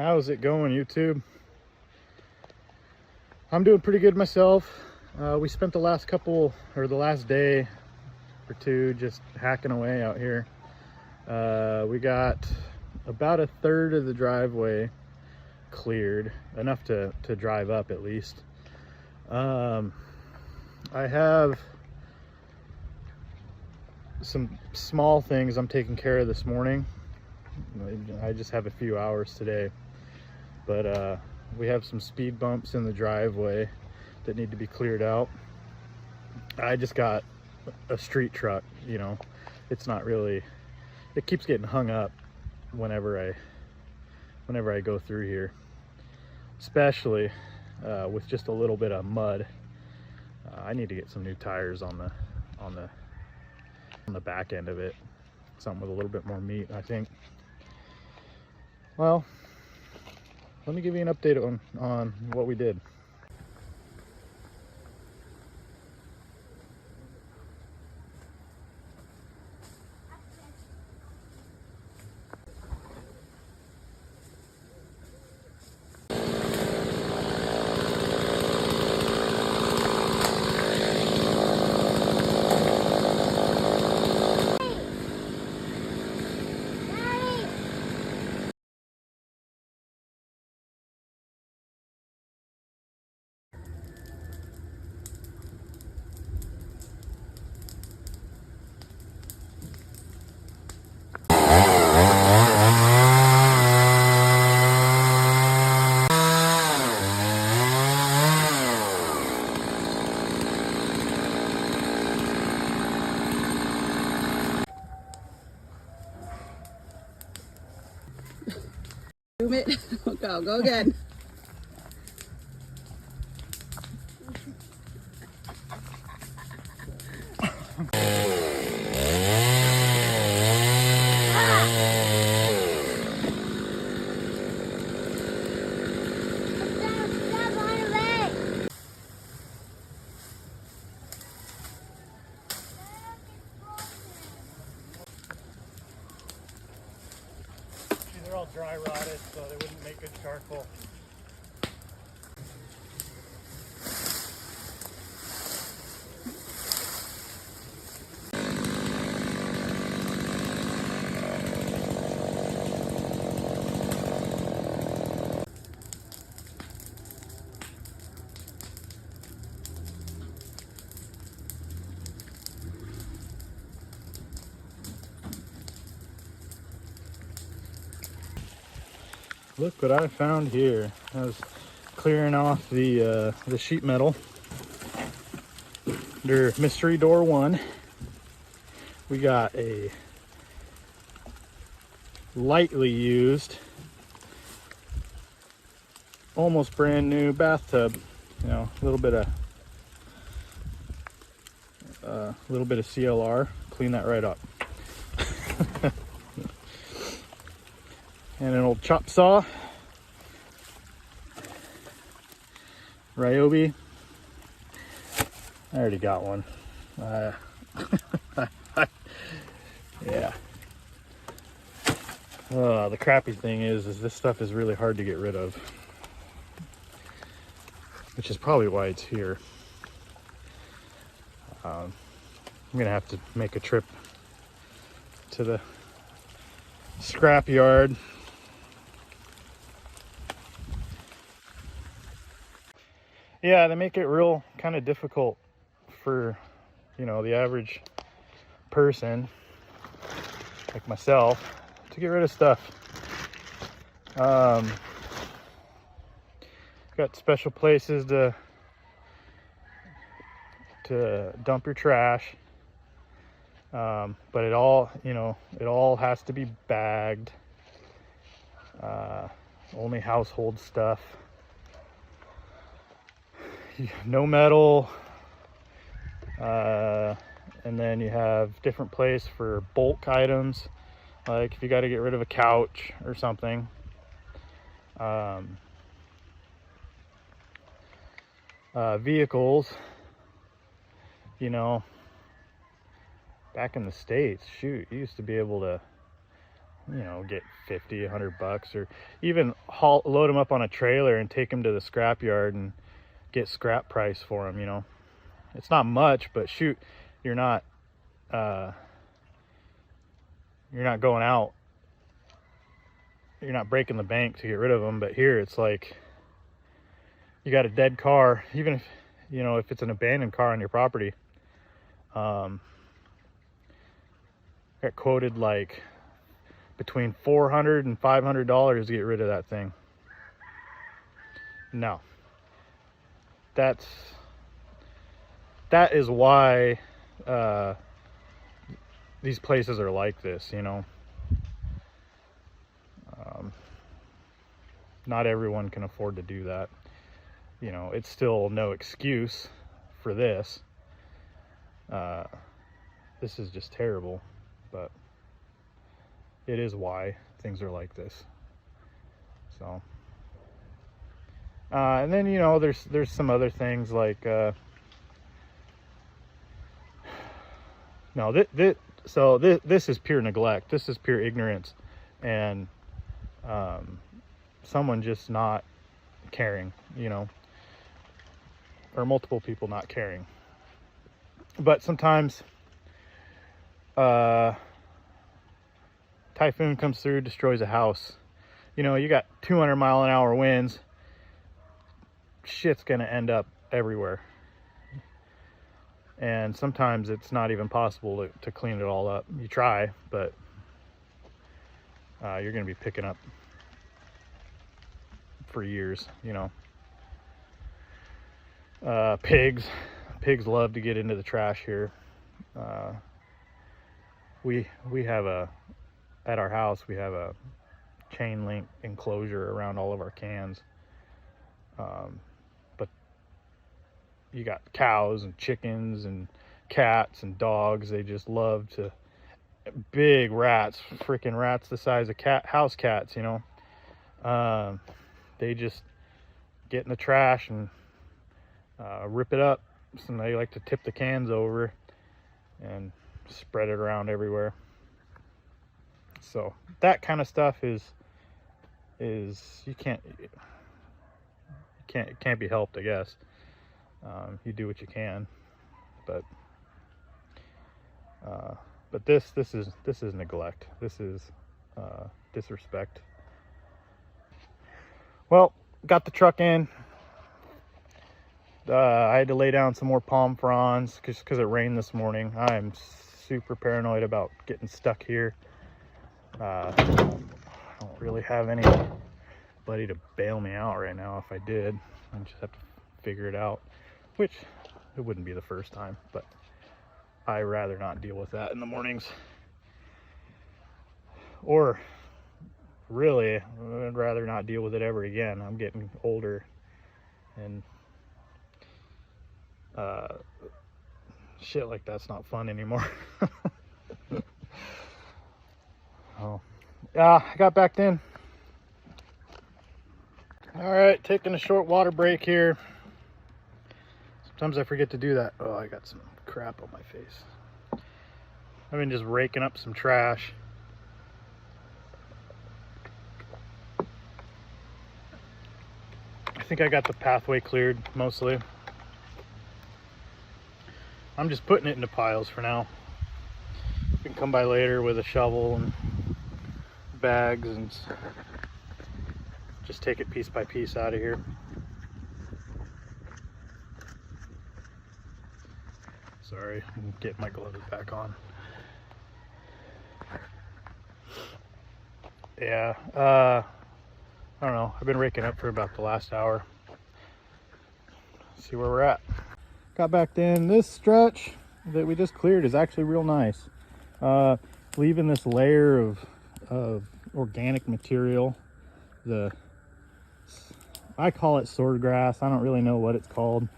How's it going, YouTube? I'm doing pretty good myself. We spent the last day or two just hacking away out here. We got about a third of the driveway cleared, enough to drive up at least. I have some small things I'm taking care of this morning. I just have a few hours today, but we have some speed bumps in the driveway that need to be cleared out. I just got a street truck, you know, it's not really, it keeps getting hung up whenever I go through here, especially with just a little bit of mud. I need to get some new tires on the back end of it, something with a little bit more meat, I think. Well, let me give you an update on what we did. Zoom it. Go again. They're all dry rotted, so they wouldn't make good charcoal. Look what I found here. I was clearing off the sheet metal under mystery door 1. We got a lightly used, almost brand new bathtub. You know, a little bit of CLR. Clean that right up. And an old chop saw, Ryobi. I already got one. Yeah. The crappy thing is this stuff is really hard to get rid of, which is probably why it's here. I'm gonna have to make a trip to the scrap yard. Yeah, they make it real kind of difficult for, you know, the average person like myself to get rid of stuff. Got special places to dump your trash, but it all has to be bagged. Only household stuff. No metal, and then you have different place for bulk items, like if you got to get rid of a couch or something. Vehicles, you know, back in the States, shoot, you used to be able to, you know, get 50, 100 bucks, or even load them up on a trailer and take them to the scrapyard and get scrap price for them. You know, it's not much, but shoot, you're not going out, you're not breaking the bank to get rid of them. But here it's like you got a dead car, even if, you know, if it's an abandoned car on your property. Got quoted like between $400 and $500 to get rid of that thing. No, that is why these places are like this, you know. Not everyone can afford to do that. You know, it's still no excuse for this. This is just terrible, but it is why things are like this. So, and then, you know, there's some other things like, no, this is pure neglect. This is pure ignorance, and someone just not caring, you know, or multiple people not caring. But sometimes typhoon comes through, destroys a house. You know, you got 200-mile-an-hour winds. Shit's gonna end up everywhere. And sometimes it's not even possible to clean it all up. You try, but you're gonna be picking up for years, you know. Pigs love to get into the trash here. We have at our house, we have a chain link enclosure around all of our cans. But you got cows and chickens and cats and dogs. They just love to, big rats, freaking rats the size of house cats, you know. They just get in the trash and rip it up. So they like to tip the cans over and spread it around everywhere. So that kind of stuff is it can't be helped, I guess. You do what you can, but this is neglect. This is disrespect. Well, got the truck in. I had to lay down some more palm fronds because it rained this morning. I'm super paranoid about getting stuck here. I don't really have anybody to bail me out right now. If I did, I just have to figure it out, which it wouldn't be the first time, but I'd rather not deal with that in the mornings. Or really, I'd rather not deal with it ever again. I'm getting older, and shit like that's not fun anymore. Oh, yeah, I got back in. All right, taking a short water break here. Sometimes I forget to do that. Oh, I got some crap on my face. I've been just raking up some trash. I think I got the pathway cleared mostly. I'm just putting it into piles for now. You can come by later with a shovel and bags and just take it piece by piece out of here. Sorry, I'm getting my gloves back on. Yeah, I don't know. I've been raking up for about the last hour. See where we're at. Got back in. This stretch that we just cleared is actually real nice. Leaving this layer of organic material. I call it sword grass. I don't really know what it's called.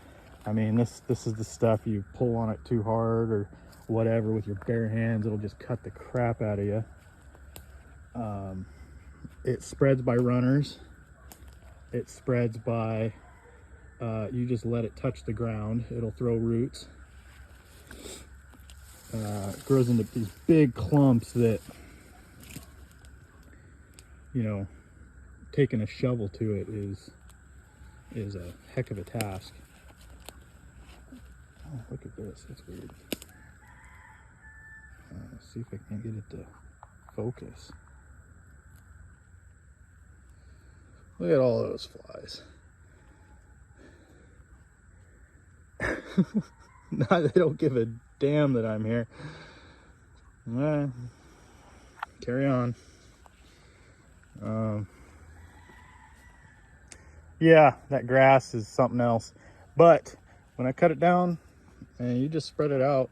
I mean, this is the stuff you pull on it too hard or whatever with your bare hands, it'll just cut the crap out of you. It spreads by runners. It spreads by you just let it touch the ground, it'll throw roots. It grows into these big clumps that you know, taking a shovel to it is a heck of a task. Oh, look at this, that's weird. Let's see if I can get it to focus. Look at all those flies. They don't give a damn that I'm here. Carry on. Yeah, that grass is something else. But when I cut it down and you just spread it out,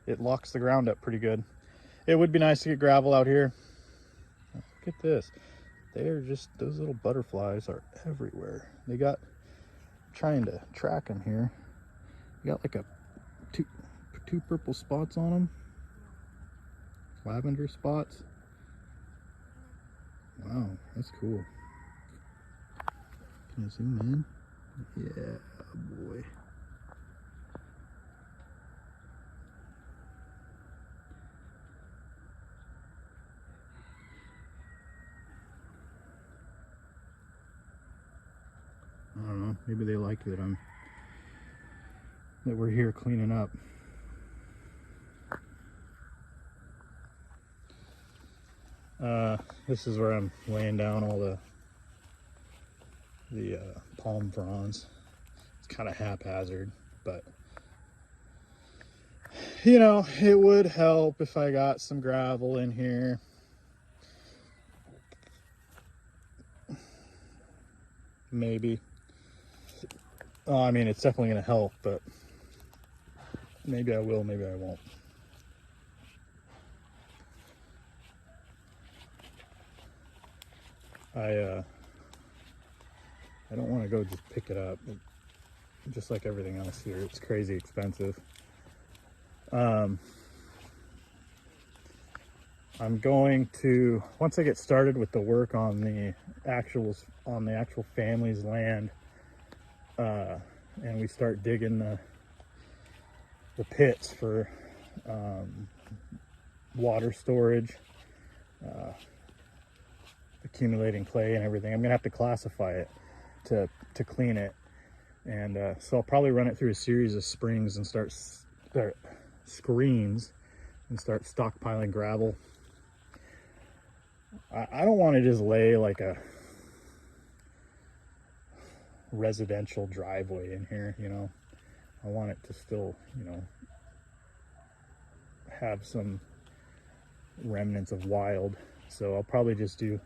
it locks the ground up pretty good. It would be nice to get gravel out here. Look at this. They're just, those little butterflies are everywhere. They got, trying to track them here. You got like two purple spots on them. Lavender spots. Wow, that's cool. Can you zoom in? Yeah, boy. I don't know, maybe they like that we're here cleaning up. This is where I'm laying down all the palm fronds. It's kind of haphazard, but you know, it would help if I got some gravel in here. Maybe. I mean, it's definitely going to help, but maybe I will, maybe I won't. I don't want to go just pick it up. Just like everything else here, it's crazy expensive. I'm going to, once I get started with the work on the actual family's land, and we start digging the pits for water storage, accumulating clay and everything, I'm gonna have to classify it to clean it. And so I'll probably run it through a series of springs and start screens and start stockpiling gravel. I don't want to just lay like a residential driveway in here, you know. I want it to still, you know, have some remnants of wild. So I'll probably just do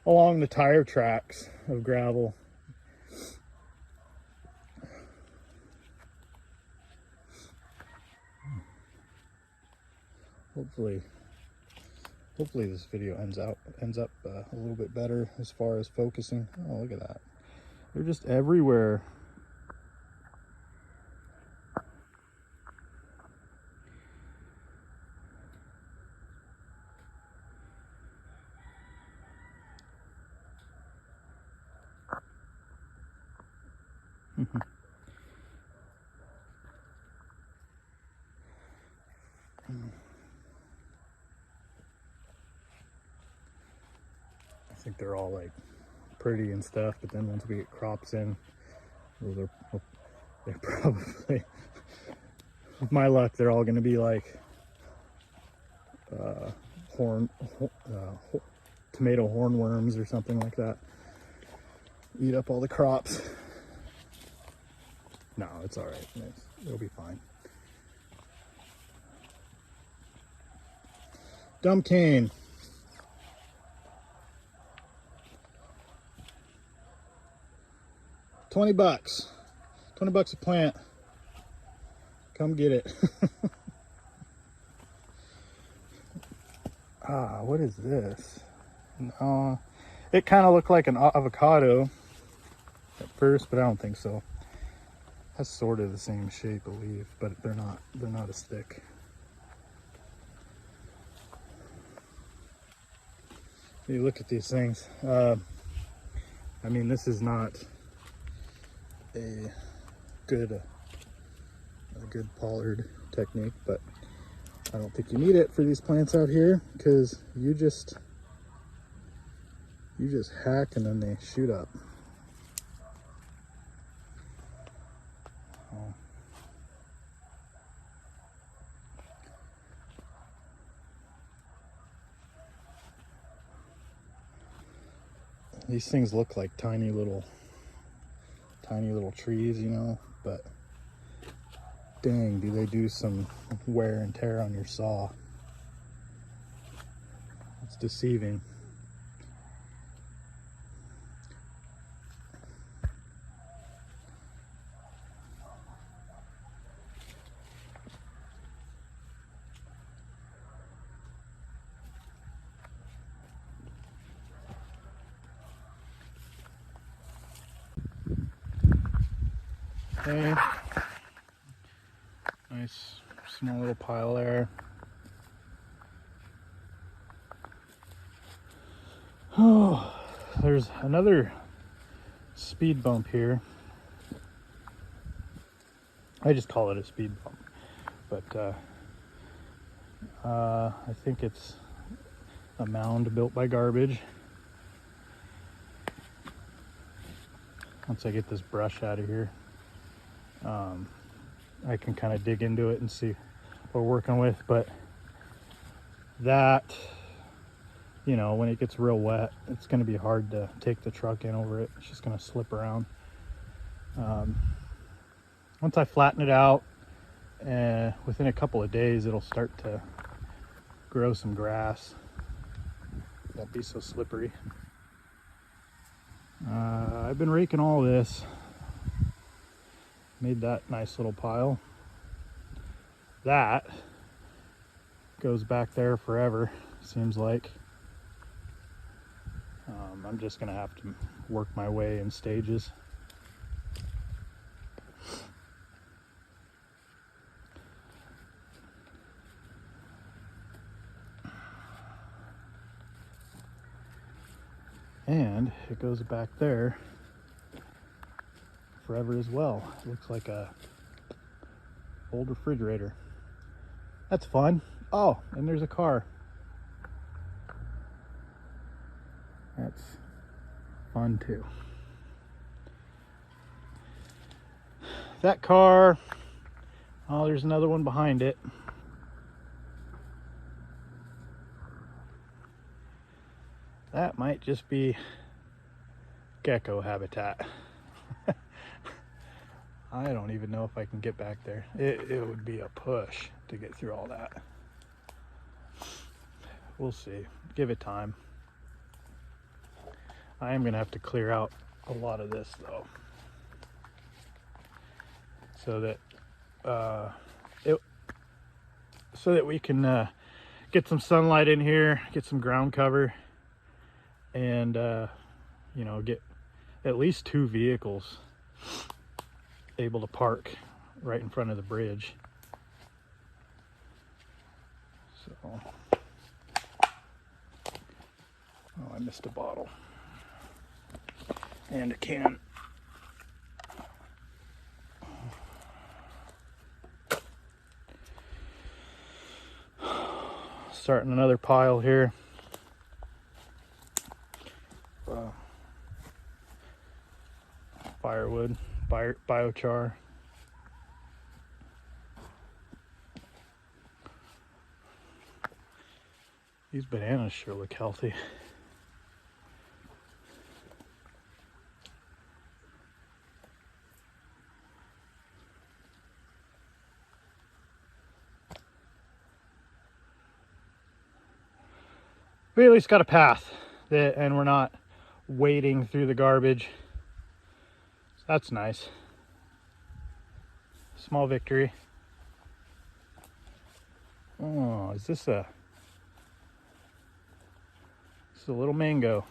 along the tire tracks of gravel. Hopefully this video ends up a little bit better as far as focusing. Oh, look at that. They're just everywhere. I think they're all like pretty and stuff, but then once we get crops in, they're probably, with my luck, they're all going to be like tomato hornworms or something like that. Eat up all the crops. No, it's all right. It'll be fine. Dumb cane. $20. $20 a plant. Come get it. What is this? It kind of looked like an avocado at first, but I don't think so. That's sort of the same shape, I believe, but they're not as thick. You look at these things. I mean, this is not a good pollard technique, but I don't think you need it for these plants out here, because You just hack and then they shoot up. Oh. These things look like tiny little trees, you know, but dang, do they do some wear and tear on your saw. It's deceiving. Okay. Nice small little pile there. Oh, there's another speed bump here. I just call it a speed bump, but I think it's a mound built by garbage. Once I get this brush out of here, I can kind of dig into it and see what we're working with. But that, you know, when it gets real wet, it's going to be hard to take the truck in over it. It's just going to slip around. Once I flatten it out, within a couple of days, it'll start to grow some grass. Won't be so slippery. I've been raking all this. Made that nice little pile. That goes back there forever, seems like. I'm just gonna have to work my way in stages. And it goes back there forever as well. It looks like a old refrigerator. That's fun. Oh, and there's a car. That's fun too. That car, oh, there's another one behind it. That might just be gecko habitat. I don't even know if I can get back there. It would be a push to get through all that. We'll see. Give it time. I am gonna have to clear out a lot of this though, so that we can get some sunlight in here, get some ground cover, and you know, get at least 2 vehicles able to park right in front of the bridge. So, oh, I missed a bottle and a can. Starting another pile here. Firewood, biochar. These bananas sure look healthy. We at least got a path and we're not wading through the garbage. So that's nice. Small victory. Oh, is this a little mango?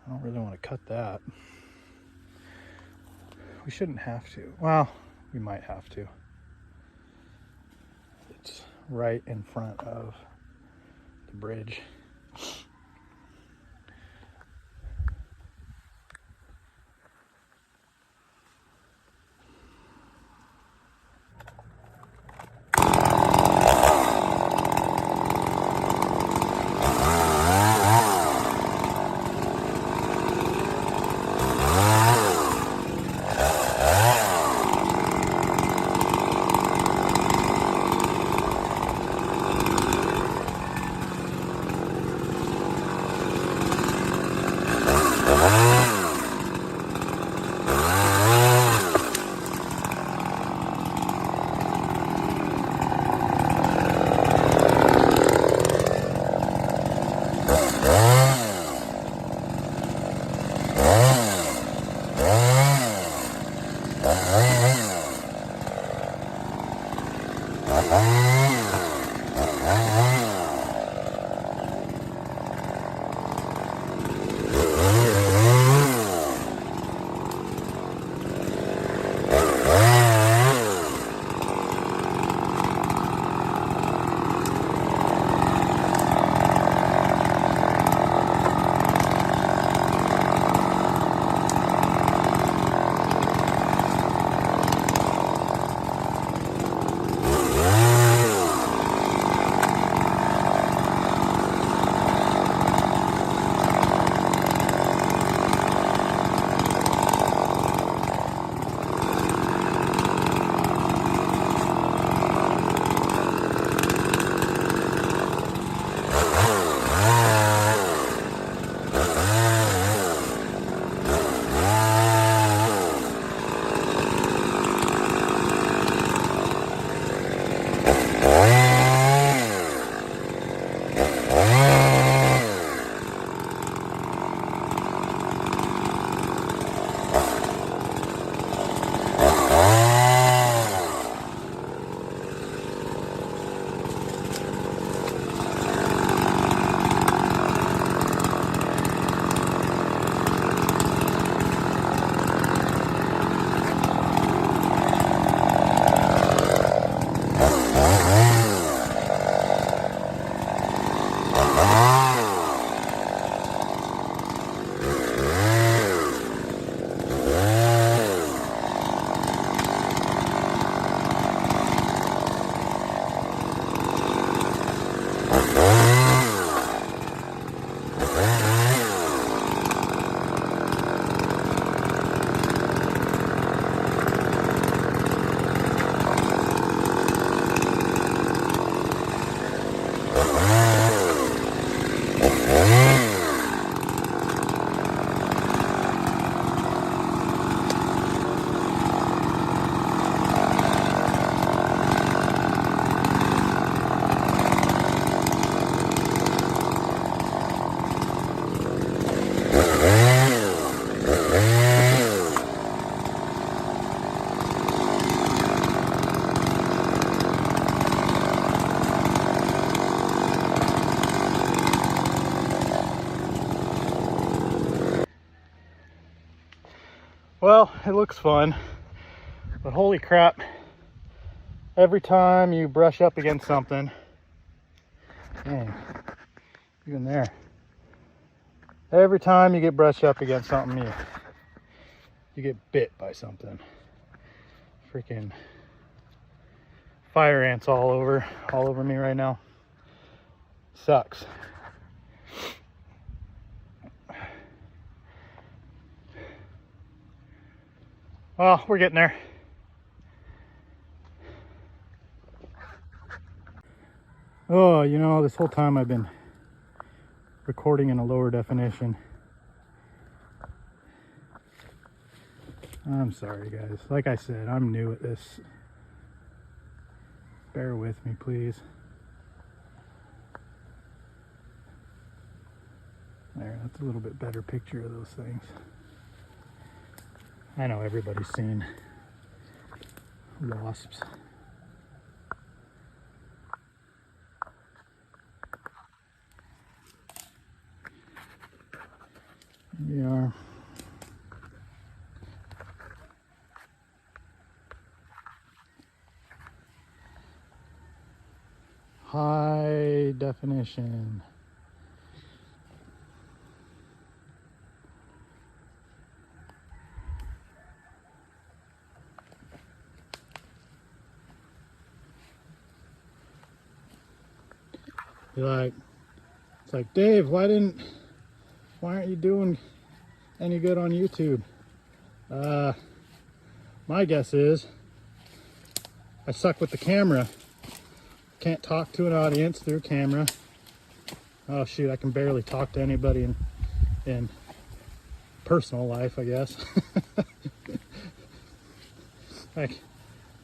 I don't really want to cut that. We shouldn't have to. Well, we might have to. It's right in front of the bridge. Well, it looks fun, but holy crap, every time you brush up against something, dang, even there, every time you get brushed up against something, you get bit by something. Freaking fire ants all over me right now. Sucks. Well, we're getting there. Oh, you know, this whole time I've been recording in a lower definition. I'm sorry, guys. Like I said, I'm new at this. Bear with me, please. There, that's a little bit better picture of those things. I know everybody's seen wasps. We are. High definition. It's like, Dave, why aren't you doing any good on YouTube? My guess is I suck with the camera. Can't talk to an audience through a camera. Oh shoot, I can barely talk to anybody in personal life, I guess.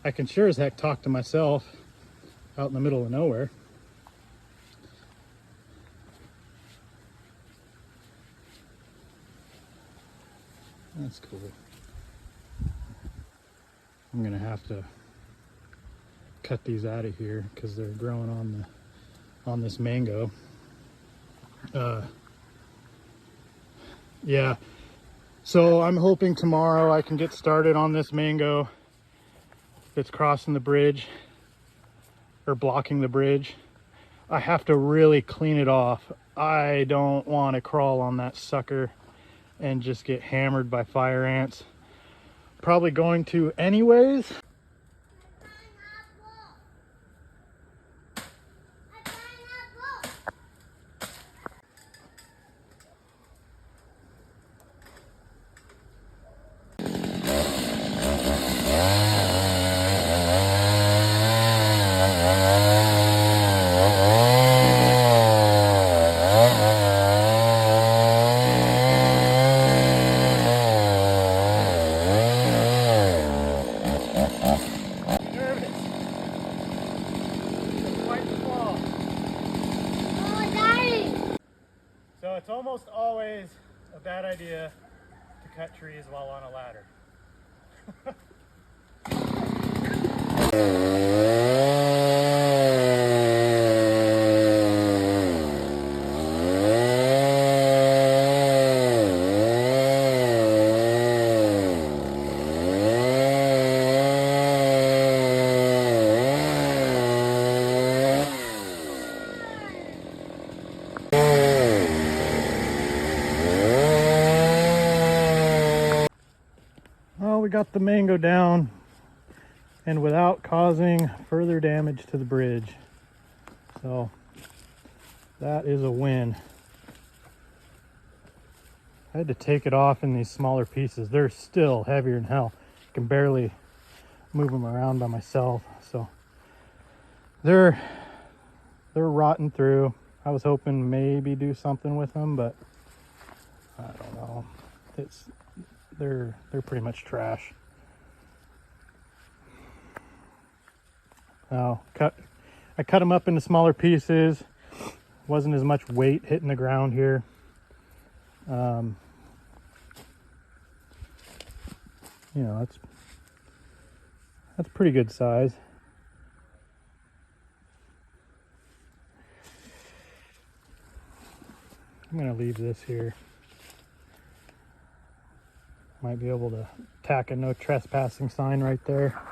I can sure as heck talk to myself out in the middle of nowhere. That's cool. I'm gonna have to cut these out of here because they're growing on this mango. Yeah, so I'm hoping tomorrow I can get started on this mango that's crossing the bridge or blocking the bridge. I have to really clean it off. I don't want to crawl on that sucker and just get hammered by fire ants. Probably going to anyways. So it's almost always a bad idea to cut trees while on a ladder. Well, we got the mango down and without causing further damage to the bridge. So that is a win. I had to take it off in these smaller pieces. They're still heavier than hell. I can barely move them around by myself. So they're rotting through. I was hoping maybe do something with them, but I don't know. They're pretty much trash. I cut them up into smaller pieces. Wasn't as much weight hitting the ground here. You know, that's pretty good size. I'm gonna leave this here. Might be able to tack a no trespassing sign right there.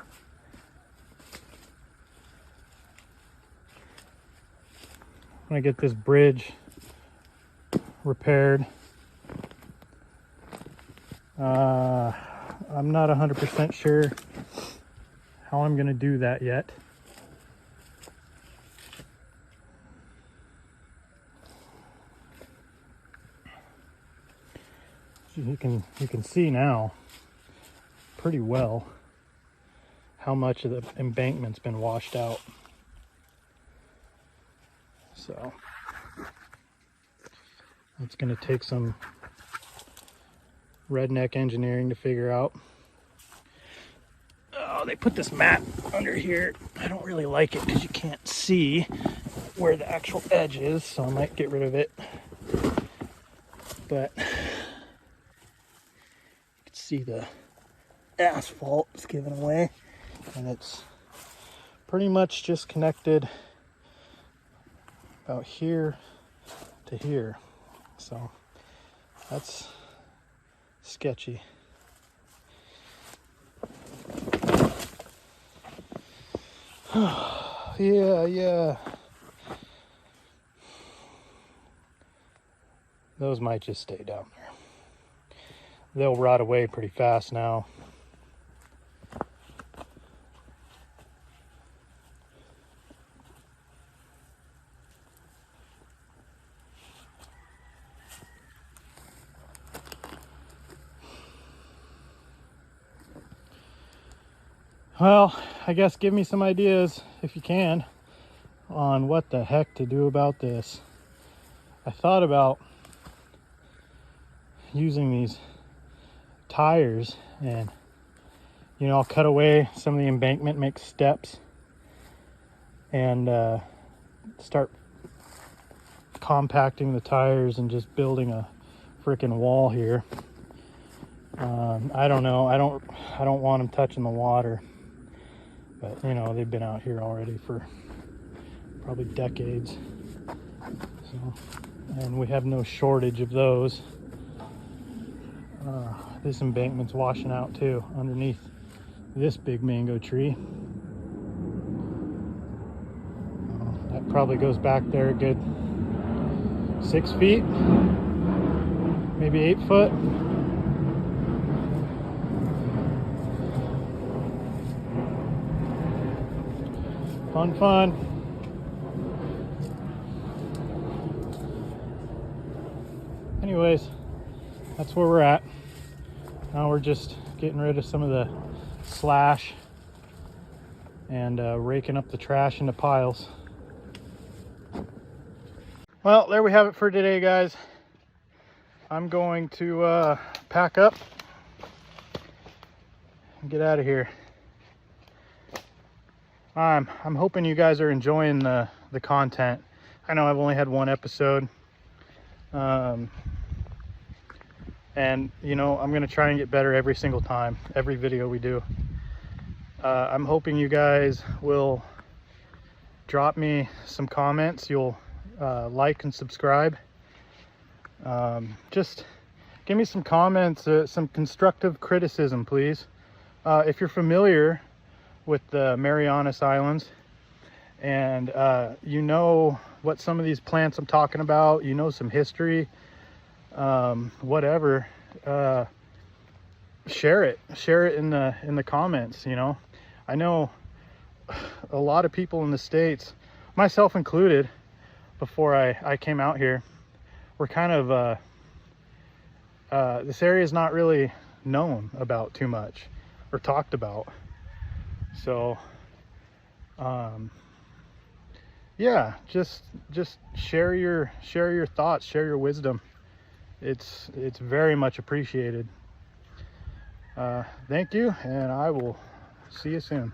I'm gonna get this bridge repaired. I'm not 100% sure how I'm gonna do that yet. You can see now pretty well how much of the embankment's been washed out. So it's going to take some redneck engineering to figure out. Oh, they put this mat under here. I don't really like it because you can't see where the actual edge is, so I might get rid of it. But you can see the asphalt is giving away, and it's pretty much just connected about here to here. So that's sketchy. Yeah. Those might just stay down there. They'll rot away pretty fast now. Well, I guess give me some ideas, if you can, on what the heck to do about this. I thought about using these tires and, you know, I'll cut away some of the embankment, make steps, and start compacting the tires and just building a freaking wall here. I don't know. I don't want them touching the water. But, you know, they've been out here already for probably decades. So, and we have no shortage of those. This embankment's washing out too, underneath this big mango tree. That probably goes back there a good 6 feet, maybe 8 foot. Fun. Anyways, that's where we're at. Now we're just getting rid of some of the slash and raking up the trash into piles. Well, there we have it for today, guys. I'm going to pack up and get out of here. I'm hoping you guys are enjoying the content. I know I've only had one episode. And, you know, I'm going to try and get better every single time, every video we do. I'm hoping you guys will drop me some comments. You'll like and subscribe. Just give me some comments, some constructive criticism, please. If you're familiar with the Mariana Islands and you know what some of these plants I'm talking about, you know some history, whatever, share it in the comments. You know, I know a lot of people in the States, myself included, before I came out here, were kind of this area is not really known about too much or talked about. So yeah, just share your thoughts, share your wisdom. It's very much appreciated. Thank you, and I will see you soon.